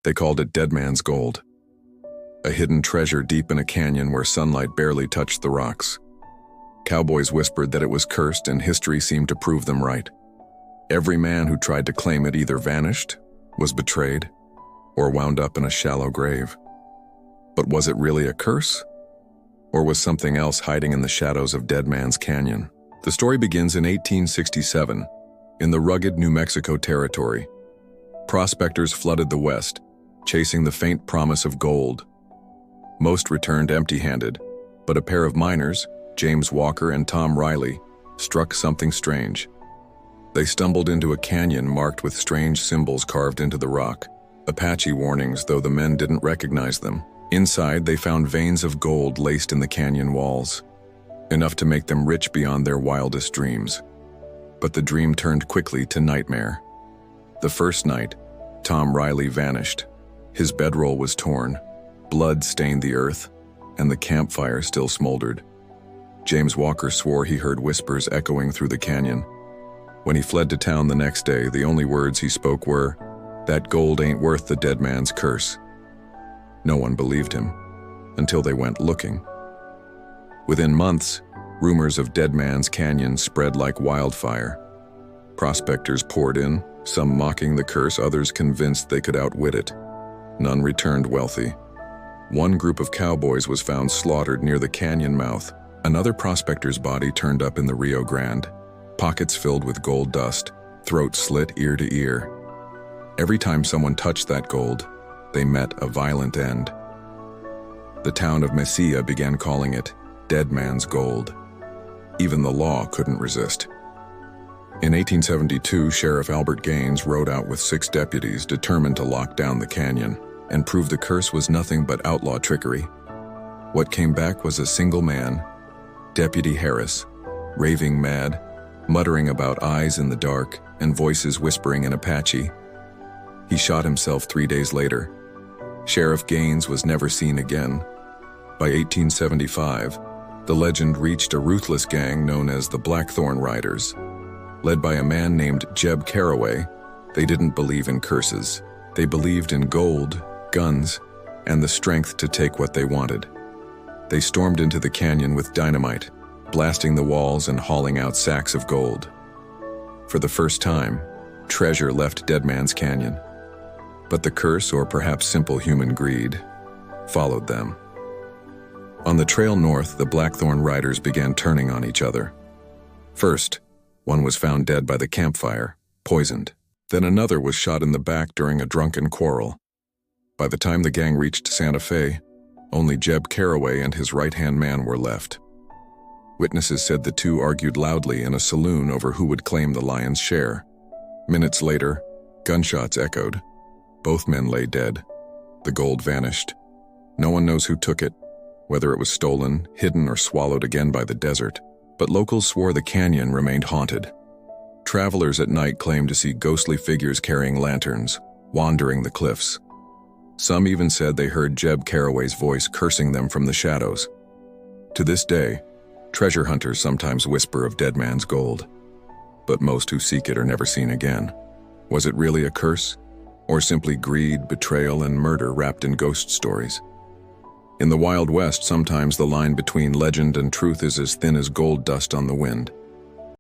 They called it Dead Man's Gold, a hidden treasure deep in a canyon where sunlight barely touched the rocks. Cowboys whispered that it was cursed, and history seemed to prove them right. Every man who tried to claim it either vanished, was betrayed, or wound up in a shallow grave. But was it really a curse? Or was something else hiding in the shadows of Dead Man's Canyon? The story begins in 1867, in the rugged New Mexico territory. Prospectors flooded the West, chasing the faint promise of gold. Most returned empty-handed, but a pair of miners, James Walker and Tom Riley, struck something strange. They stumbled into a canyon marked with strange symbols carved into the rock, Apache warnings, though the men didn't recognize them. Inside, they found veins of gold laced in the canyon walls, enough to make them rich beyond their wildest dreams. But the dream turned quickly to nightmare. The first night, Tom Riley vanished. His bedroll was torn, blood stained the earth, and the campfire still smoldered. James Walker swore he heard whispers echoing through the canyon. When he fled to town the next day, the only words he spoke were, "That gold ain't worth the dead man's curse." No one believed him, until they went looking. Within months, rumors of Dead Man's Canyon spread like wildfire. Prospectors poured in, some mocking the curse, others convinced they could outwit it. None returned wealthy. One group of cowboys was found slaughtered near the canyon mouth. Another prospector's body turned up in the Rio Grande, pockets filled with gold dust, throat slit ear to ear. Every time someone touched that gold, they met a violent end. The town of Mesilla began calling it Dead Man's Gold. Even the law couldn't resist. In 1872, Sheriff Albert Gaines rode out with 6 deputies determined to lock down the canyon and prove the curse was nothing but outlaw trickery. What came back was a single man, Deputy Harris, raving mad, muttering about eyes in the dark and voices whispering in Apache. He shot himself 3 days later. Sheriff Gaines was never seen again. By 1875, the legend reached a ruthless gang known as the Blackthorn Riders. Led by a man named Jeb Caraway, they didn't believe in curses. They believed in gold, guns, and the strength to take what they wanted. They stormed into the canyon with dynamite, blasting the walls and hauling out sacks of gold. For the first time, treasure left Dead Man's Canyon. But the curse, or perhaps simple human greed, followed them. On the trail north, the Blackthorn Riders began turning on each other. First, one was found dead by the campfire, poisoned. Then another was shot in the back during a drunken quarrel. By the time the gang reached Santa Fe, only Jeb Caraway and his right-hand man were left. Witnesses said the two argued loudly in a saloon over who would claim the lion's share. Minutes later, gunshots echoed. Both men lay dead. The gold vanished. No one knows who took it, whether it was stolen, hidden, or swallowed again by the desert. But locals swore the canyon remained haunted. Travelers at night claimed to see ghostly figures carrying lanterns, wandering the cliffs. Some even said they heard Jeb Caraway's voice cursing them from the shadows. To this day, treasure hunters sometimes whisper of Dead Man's Gold. But most who seek it are never seen again. Was it really a curse? Or simply greed, betrayal, and murder wrapped in ghost stories? In the Wild West, sometimes the line between legend and truth is as thin as gold dust on the wind.